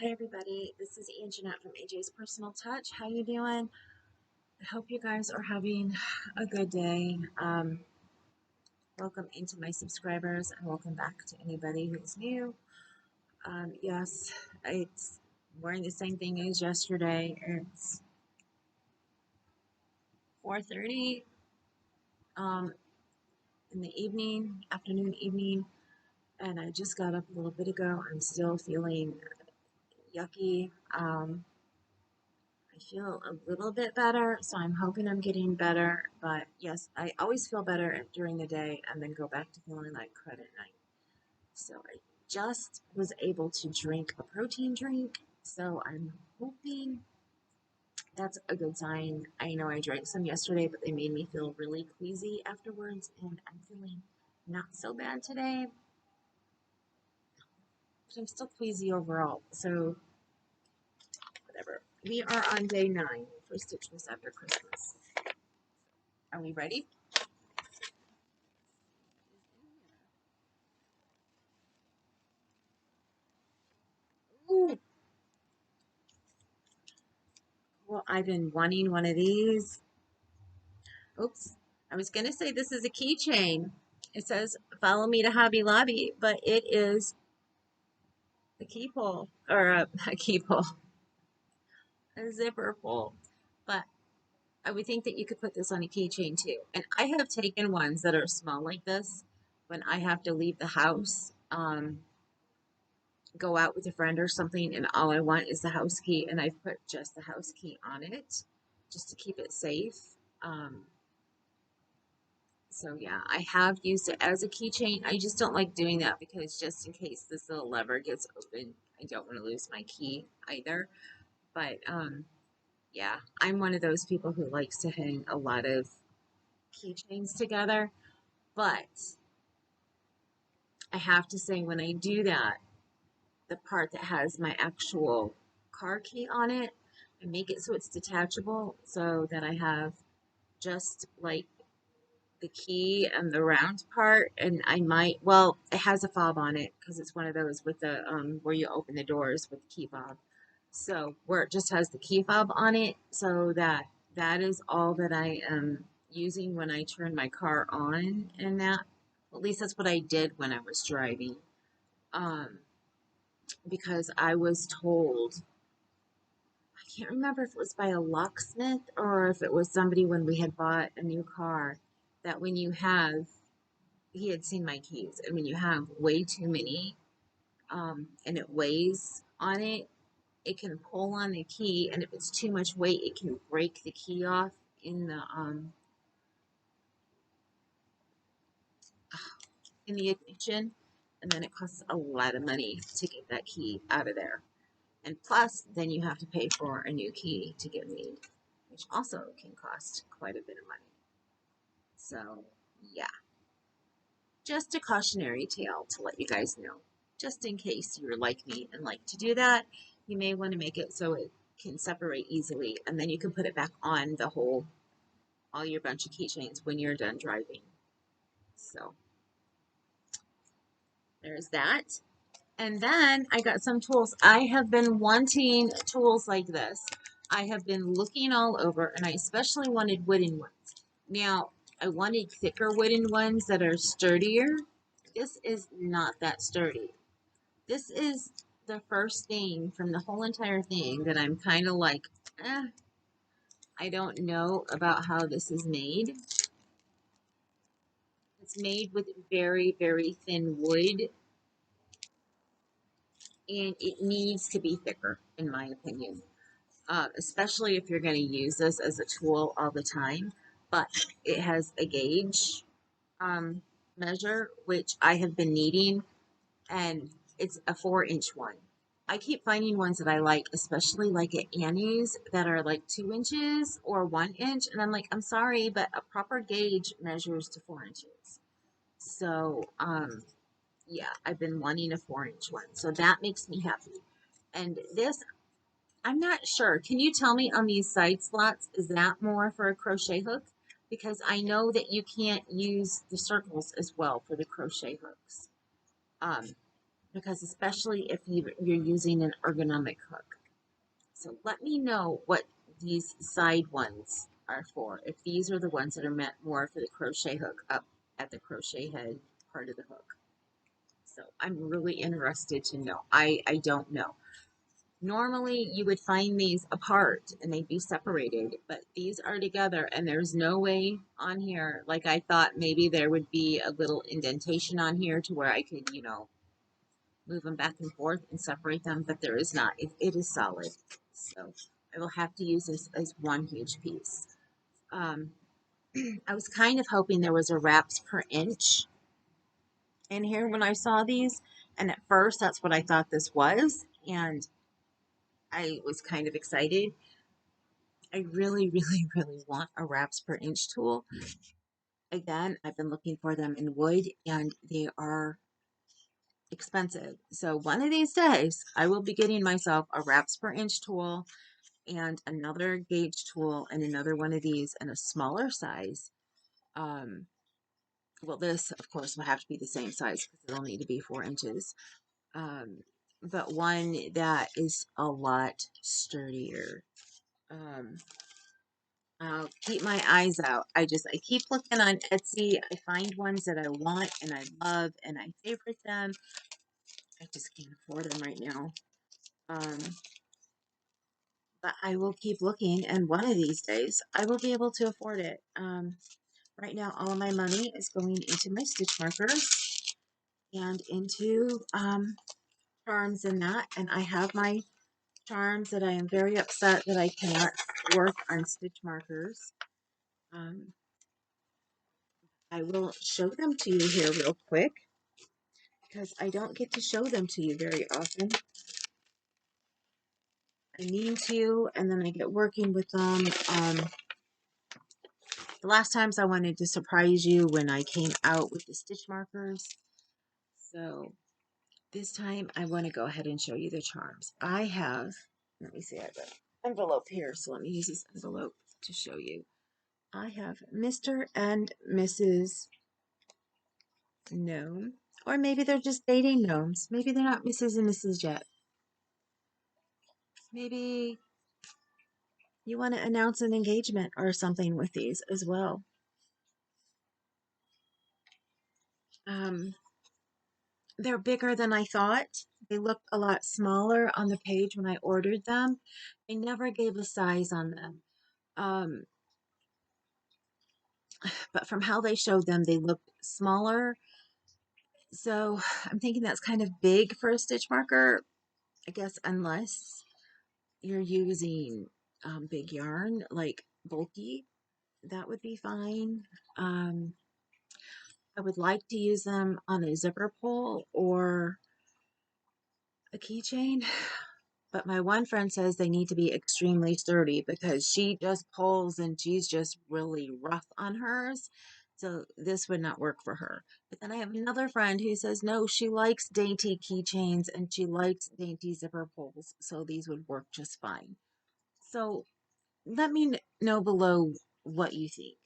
Hi everybody, this is Anjanette from AJ's Personal Touch. How you doing? I hope you guys are having a good day. Welcome into my subscribers and welcome back to anybody who's new. Yes, it's wearing the same thing as yesterday. It's 4:30 in the afternoon, and I just got up a little bit ago. I'm still feeling yucky. I feel a little bit better, so I'm hoping I'm getting better. But yes, I always feel better during the day and then go back to feeling like crud at night. So I just was able to drink a protein drink, so I'm hoping that's a good sign. I know I drank some yesterday, but they made me feel really queasy afterwards, and I'm feeling not so bad today. But I'm still queasy overall, so whatever. We are on day 9 for Stitchmas after Christmas. Are we ready? Ooh. Well, I've been wanting one of these. Oops. I was going to say this is a keychain. It says, follow me to Hobby Lobby, but it is a key pull, or a key pull, a zipper pull. But I would think that you could put this on a keychain too. And I have taken ones that are small like this when I have to leave the house, go out with a friend or something, and all I want is the house key, and I've put just the house key on it just to keep it safe. Um, So yeah, I have used it as a keychain. I just don't like doing that because just in case this little lever gets open, I don't want to lose my key either. But yeah, I'm one of those people who likes to hang a lot of keychains together. But I have to say, when I do that, the part that has my actual car key on it, I make it so it's detachable so that I have just like the key and the round part, and I might, well, it has a fob on it because it's one of those with the where you open the doors with the key fob. So where it just has the key fob on it, so that is all that I am using when I turn my car on, and that, at least that's what I did when I was driving. um because I was told, I can't remember if it was by a locksmith or if it was somebody when we had bought a new car, that when you have, he had seen my keys, and when you have way too many, and it weighs on it, it can pull on the key, and if it's too much weight, it can break the key off in the ignition, and then it costs a lot of money to get that key out of there. And plus, then you have to pay for a new key to get made, which also can cost quite a bit of money. So, yeah, just a cautionary tale to let you guys know. Just in case you're like me and like to do that, you may want to make it so it can separate easily, and then you can put it back on all your bunch of keychains when you're done driving. So there's that. And then I got some tools. I have been wanting tools like this. I have been looking all over, and I especially wanted wooden ones. Now, I wanted thicker wooden ones that are sturdier. This is not that sturdy. This is the first thing from the whole entire thing that I'm kind of like, I don't know about how this is made. It's made with very, very thin wood, and it needs to be thicker, in my opinion, especially if you're going to use this as a tool all the time. But it has a gauge measure, which I have been needing, and it's a 4-inch one. I keep finding ones that I like, especially like at Annie's, that are like 2 inches or 1 inch. And I'm like, I'm sorry, but a proper gauge measures to 4 inches. So, yeah, I've been wanting a 4-inch one. So that makes me happy. And this, I'm not sure. Can you tell me on these side slots, is that more for a crochet hook? Because I know that you can't use the circles as well for the crochet hooks. Um, because especially if you're using an ergonomic hook. So let me know what these side ones are for. If these are the ones that are meant more for the crochet hook up at the crochet head part of the hook. So I'm really interested to know. I don't know. Normally you would find these apart and they'd be separated, but these are together and there's no way on here. Like I thought maybe there would be a little indentation on here to where I could, you know, move them back and forth and separate them, but there is not. It is solid. So I will have to use this as one huge piece. Um, I was kind of hoping there was a wraps per inch in here when I saw these. And at first, that's what I thought this was. And I was kind of excited. I really, really, really want a wraps per inch tool. Again, I've been looking for them in wood and they are expensive. So one of these days, I will be getting myself a wraps per inch tool and another gauge tool and another one of these in a smaller size. Um, well, this, of course, will have to be the same size because it'll need to be 4 inches. Um, but one that is a lot sturdier. Um, I'll keep my eyes out. I keep looking on Etsy. I find ones that I want and I love and I favorite them. I just can't afford them right now. Um, but I will keep looking, and one of these days I will be able to afford it. Right now, all of my money is going into my stitch markers and into charms and that. And I have my charms that I am very upset that I cannot work on stitch markers. Um, I will show them to you here real quick because I don't get to show them to you very often. I mean to, and then I get working with them. The last times I wanted to surprise you when I came out with the stitch markers. So this time I want to go ahead and show you the charms. I have, let me see, I have an envelope here, so let me use this envelope to show you. I have Mr. and Mrs. Gnome, or maybe they're just dating gnomes. Maybe they're not Mrs. and Mrs. yet. Maybe you want to announce an engagement or something with these as well. They're bigger than I thought. They looked a lot smaller on the page when I ordered them. They never gave a size on them. Um, but from how they showed them, they looked smaller. So I'm thinking that's kind of big for a stitch marker, I guess, unless you're using big yarn, like bulky, that would be fine. I would like to use them on a zipper pull or a keychain. But my one friend says they need to be extremely sturdy because she just pulls and she's just really rough on hers. So this would not work for her. But then I have another friend who says no, she likes dainty keychains and she likes dainty zipper pulls. So these would work just fine. So let me know below what you think.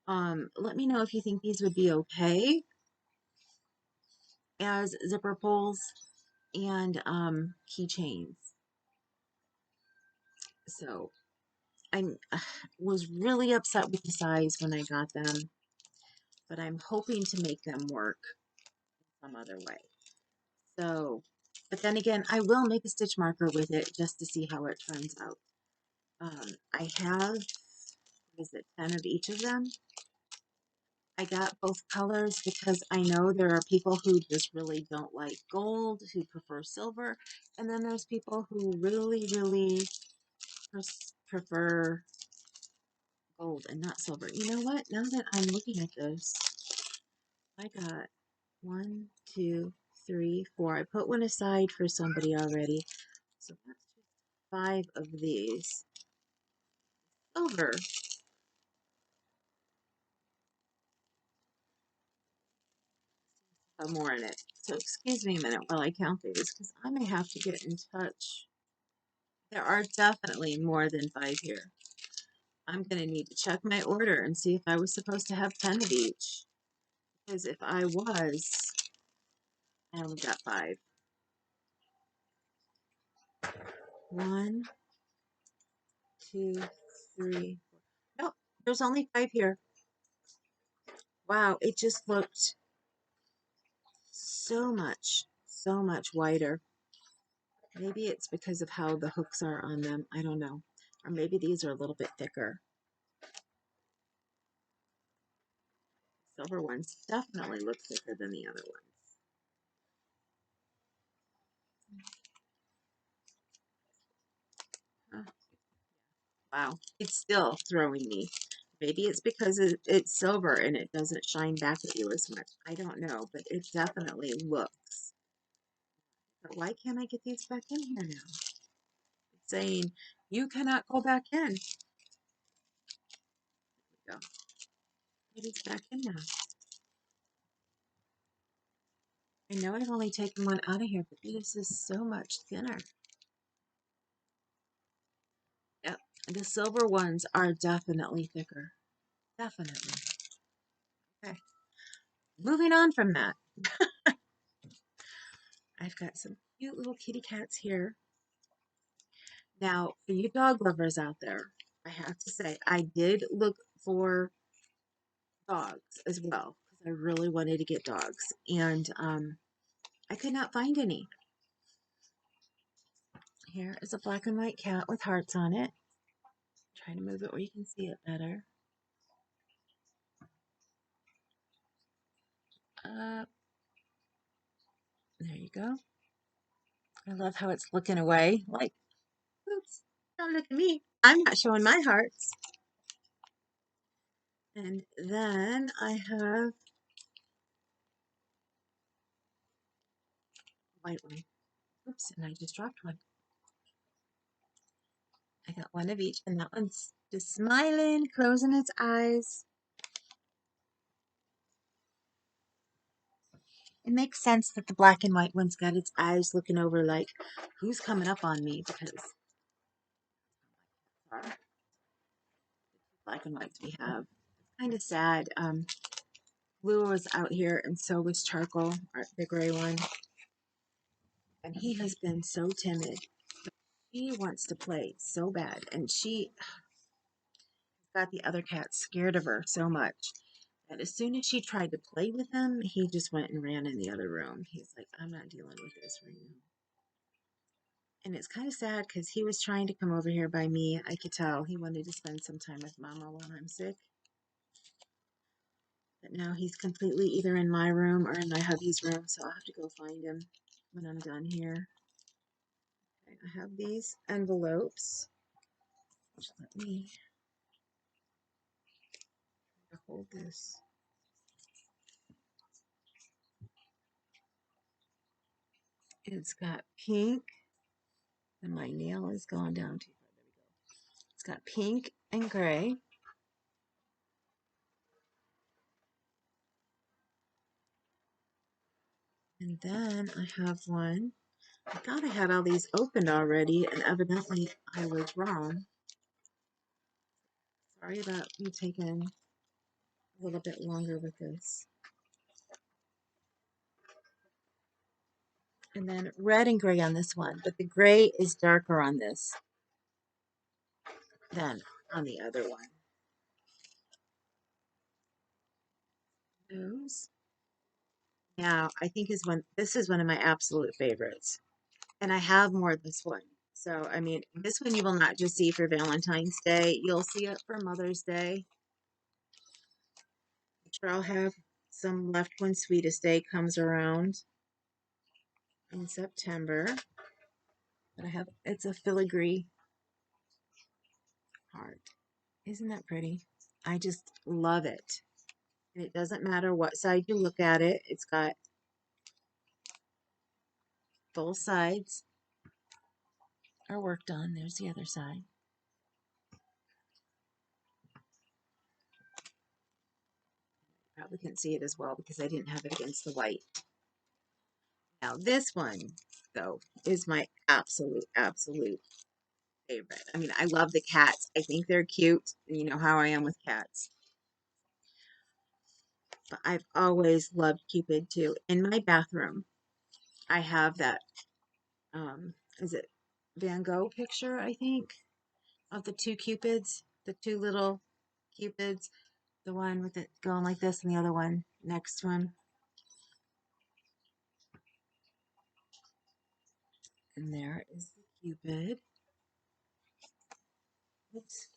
Let me know if you think these would be okay as zipper pulls and keychains. So I was really upset with the size when I got them, but I'm hoping to make them work some other way. So, but then again, I will make a stitch marker with it just to see how it turns out. I have, is it 10 of each of them? I got both colors because I know there are people who just really don't like gold, who prefer silver, and then there's people who really, really prefer gold and not silver. You know what? Now that I'm looking at this, I got 1, 2, 3, 4. I put one aside for somebody already. So that's 5 of these. Silver. More in it. So excuse me a minute while I count these because I may have to get in touch. There are definitely more than 5 here. I'm going to need to check my order and see if I was supposed to have 10 of each. Because if I was, I only got 5. 1, 2, 3. Nope, there's only 5 here. Wow, it just looked so much wider. Maybe it's because of how the hooks are on them. I don't know. Or maybe these are a little bit thicker. Silver ones definitely look thicker than the other ones. Oh, wow, it's still throwing me. Maybe it's because it's silver and it doesn't shine back at you as much. I don't know, but it definitely looks. But why can't I get these back in here now? It's saying, you cannot go back in. There we go. It is back in now. I know I've only taken one out of here, but this is so much thinner. Yep, the silver ones are definitely thicker. Definitely. Okay, moving on from that. I've got some cute little kitty cats here. Now, for you dog lovers out there, I have to say, I did look for dogs as well because I really wanted to get dogs, and I could not find any. Here is a black and white cat with hearts on it. Try to move it where you can see it better. There you go. I love how it's looking away, like, oops, don't look at me. I'm not showing my hearts. And then I have white one. Oops, and I just dropped one. I got one of each, and that one's just smiling, closing its eyes. It makes sense that the black and white one's got its eyes looking over like, who's coming up on me? Because black and whites we have. Kind of sad. Blue was out here, and so was Charcoal, the gray one. And he has been so timid. He wants to play so bad, and she got the other cat scared of her so much that as soon as she tried to play with him, he just went and ran in the other room. He's like, I'm not dealing with this right now. And it's kind of sad because he was trying to come over here by me. I could tell he wanted to spend some time with Mama while I'm sick. But now he's completely either in my room or in my hubby's room, so I'll have to go find him when I'm done here. Okay, I have these envelopes. Just let me hold this. It's got pink, and my nail is going down too far. There we go. It's got pink and gray. And then I have one. I thought I had all these opened already, and evidently I was wrong. Sorry about you taking a little bit longer with this. And then red and gray on this one, but the gray is darker on this than on the other one. Those. Now, I think this is one of my absolute favorites. And I have more of this one. So, I mean, this one you will not just see for Valentine's Day. You'll see it for Mother's Day. I'm sure I'll have some left when Sweetest Day comes around in September. But it's a filigree heart. Isn't that pretty? I just love it. And it doesn't matter what side you look at it. It's got both sides are worked on. There's the other side. Probably couldn't see it as well because I didn't have it against the white. Now this one, though, is my absolute favorite. I mean, I love the cats. I think they're cute. You know how I am with cats. But I've always loved Cupid too. In my bathroom, I have that, is it Van Gogh picture, I think, of the two cupids, the two little cupids, the one with it going like this and the other one next to him. And there is the cupid. Oops.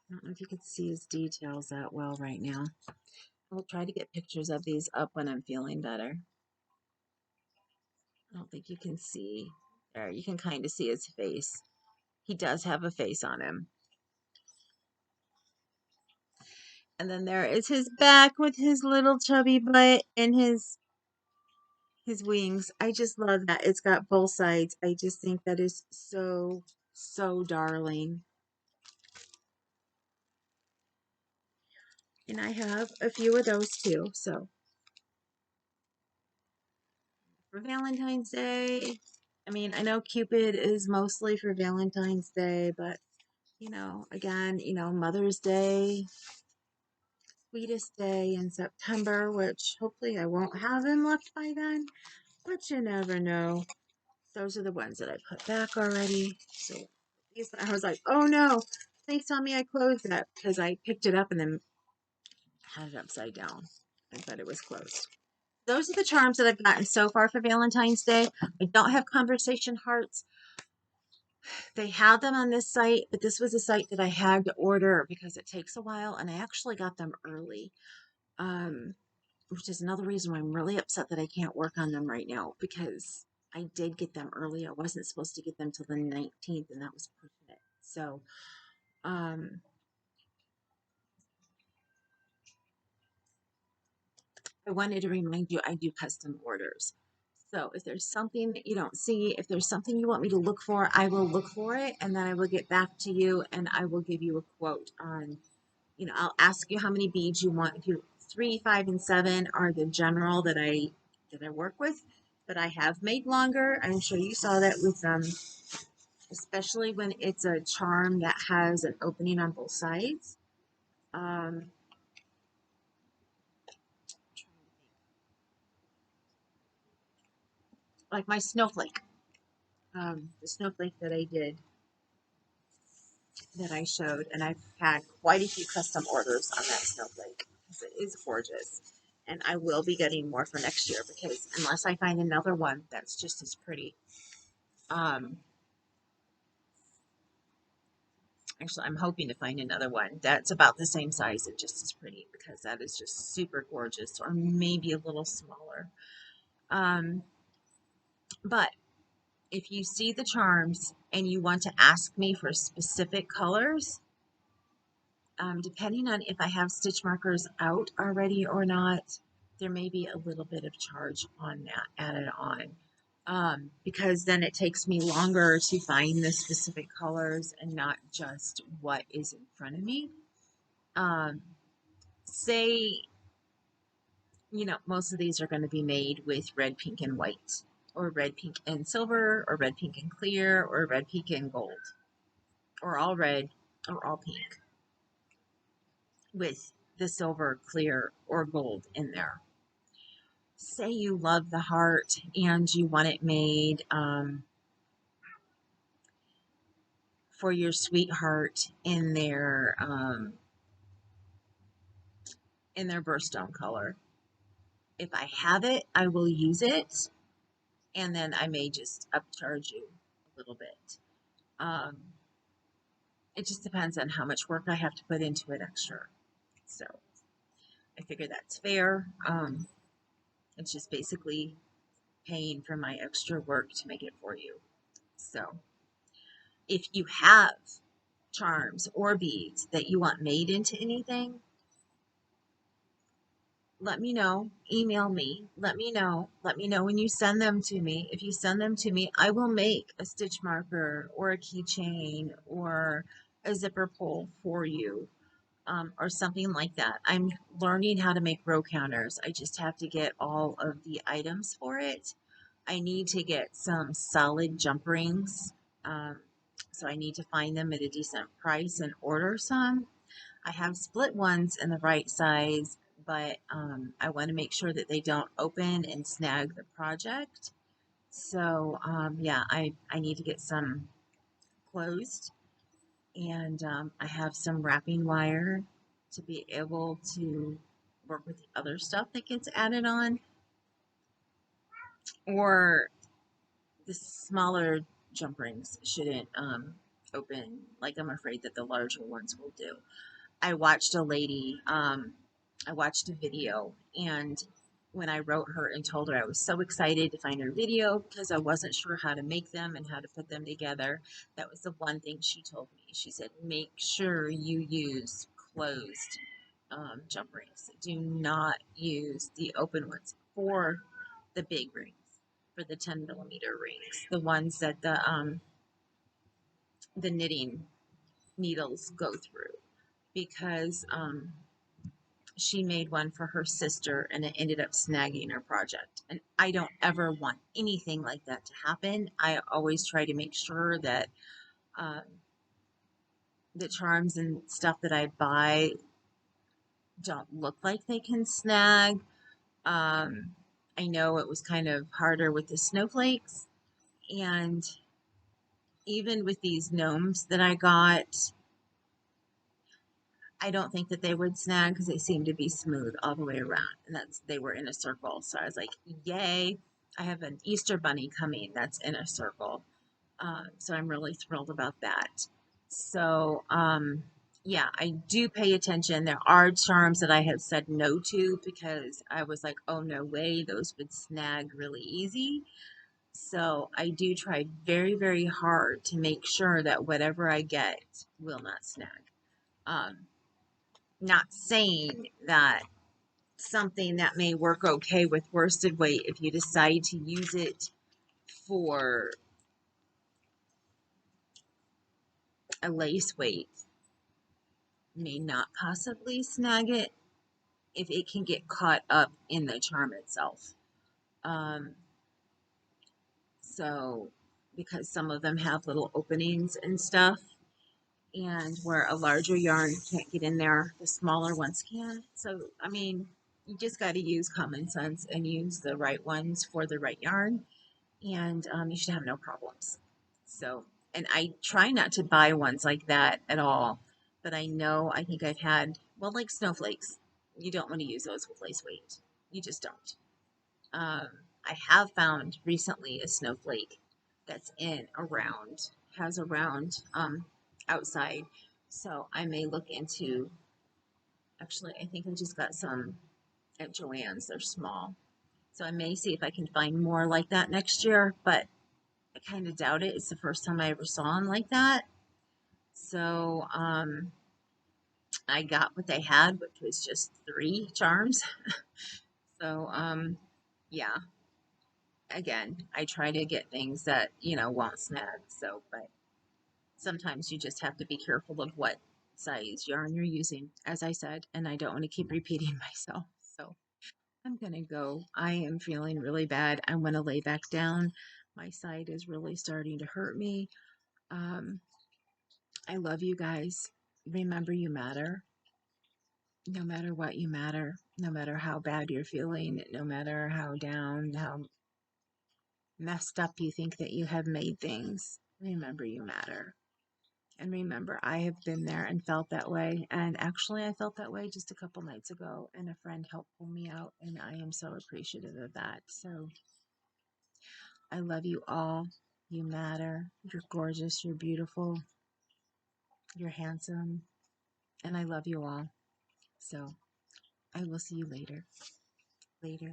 I don't know if you can see his details that well right now. I'll try to get pictures of these up when I'm feeling better. I don't think you can see. There, you can kind of see his face. He does have a face on him. And then there is his back with his little chubby butt and his wings. I just love that. It's got both sides. I just think that is so, so darling. And I have a few of those too. So for Valentine's Day, I mean, I know Cupid is mostly for Valentine's Day, but again, Mother's Day, sweetest day in September, which hopefully I won't have him left by then, but you never know. Those are the ones that I put back already. So I was like, oh no, please tell me I closed that, because I picked it up and then had it upside down. I thought it was closed. Those are the charms that I've gotten so far for Valentine's Day. I don't have conversation hearts. They have them on this site, but this was a site that I had to order because it takes a while, and I actually got them early. Which is another reason why I'm really upset that I can't work on them right now, because I did get them early. I wasn't supposed to get them till the 19th, and that was pushing it. So, I wanted to remind you I do custom orders. So if there's something that you don't see, if there's something you want me to look for, I will look for it, and then I will get back to you and I will give you a quote on, I'll ask you how many beads you want. If you 3, 5, and 7 are the general that I work with, but I have made longer. I'm sure you saw that with especially when it's a charm that has an opening on both sides. Like my snowflake, the snowflake that I did, that I showed, and I've had quite a few custom orders on that snowflake because it is gorgeous. And I will be getting more for next year, because unless I find another one that's just as pretty. Actually, I'm hoping to find another one that's about the same size and just as pretty, because that is just super gorgeous, or maybe a little smaller. But if you see the charms and you want to ask me for specific colors, depending on if I have stitch markers out already or not, there may be a little bit of charge on that added on, because then it takes me longer to find the specific colors and not just what is in front of me. Say, most of these are going to be made with red, pink, and white, or red, pink, and silver, or red, pink, and clear, or red, pink, and gold, or all red, or all pink, with the silver, clear, or gold in there. Say you love the heart and you want it made for your sweetheart in their birthstone color. If I have it, I will use it, and then I may just upcharge you a little bit. It just depends on how much work I have to put into it extra. So I figure that's fair. It's just basically paying for my extra work to make it for you. So if you have charms or beads that you want made into anything, let me know. Email me. Let me know. Let me know when you send them to me. If you send them to me, I will make a stitch marker or a keychain or a zipper pull for you, or something like that. I'm learning how to make row counters. I just have to get all of the items for it. I need to get some solid jump rings. So I need to find them at a decent price and order some. I have split ones in the right size, but I want to make sure that they don't open and snag the project. So, yeah, I need to get some closed, and I have some wrapping wire to be able to work with the other stuff that gets added on, or the smaller jump rings shouldn't open like I'm afraid that the larger ones will do. I watched a lady, I watched a video, and when I wrote her and told her I was so excited to find her video because I wasn't sure how to make them and how to put them together, that was the one thing she told me. She said, make sure you use closed jump rings. Do not use the open ones for the big rings, for the 10 millimeter rings, the ones that the knitting needles go through, because she made one for her sister and it ended up snagging her project. And I don't ever want anything like that to happen. I always try to make sure that um, the charms and stuff that I buy don't look like they can snag. Um, I know it was kind of harder with the snowflakes, and even with these gnomes that I got, I don't think that they would snag because they seem to be smooth all the way around. And they were in a circle. So I was like, yay. I have an Easter bunny coming that's in a circle. So I'm really thrilled about that. So, yeah, I do pay attention. There are charms that I have said no to because I was like, oh, no way, those would snag really easy. So I do try very, very hard to make sure that whatever I get will not snag. Um, Not saying that something that may work okay with worsted weight, if you decide to use it for a lace weight, may not possibly snag it if it can get caught up in the charm itself. Um, so, because some of them have little openings and stuff, and where a larger yarn can't get in there, the smaller ones can. So, I mean, you just got to use common sense and use the right ones for the right yarn, and you should have no problems. So, and I try not to buy ones like that at all, but I know I think I've had, well, like snowflakes. You don't want to use those with lace weight. You just don't. Um, I have found recently a snowflake that's in around, has a round outside. So I may look into, actually, I think I just got some at Joann's. They're small. So I may see if I can find more like that next year, but I kind of doubt it. It's the first time I ever saw them like that. So I got what they had, which was just 3 charms. So yeah, again, I try to get things that, won't snag. So, but sometimes you just have to be careful of what size yarn you're using, as I said, and I don't want to keep repeating myself. So I'm going to go. I am feeling really bad. I want to lay back down. My side is really starting to hurt me. Um, I love you guys. Remember, you matter. No matter what, you matter. No matter how bad you're feeling, no matter how down, how messed up you think that you have made things, remember, you matter. And remember, I have been there and felt that way. And actually, I felt that way just a couple nights ago, and a friend helped pull me out, and I am so appreciative of that. So I love you all. You matter. You're gorgeous. You're beautiful. You're handsome. And I love you all. So I will see you later. Later.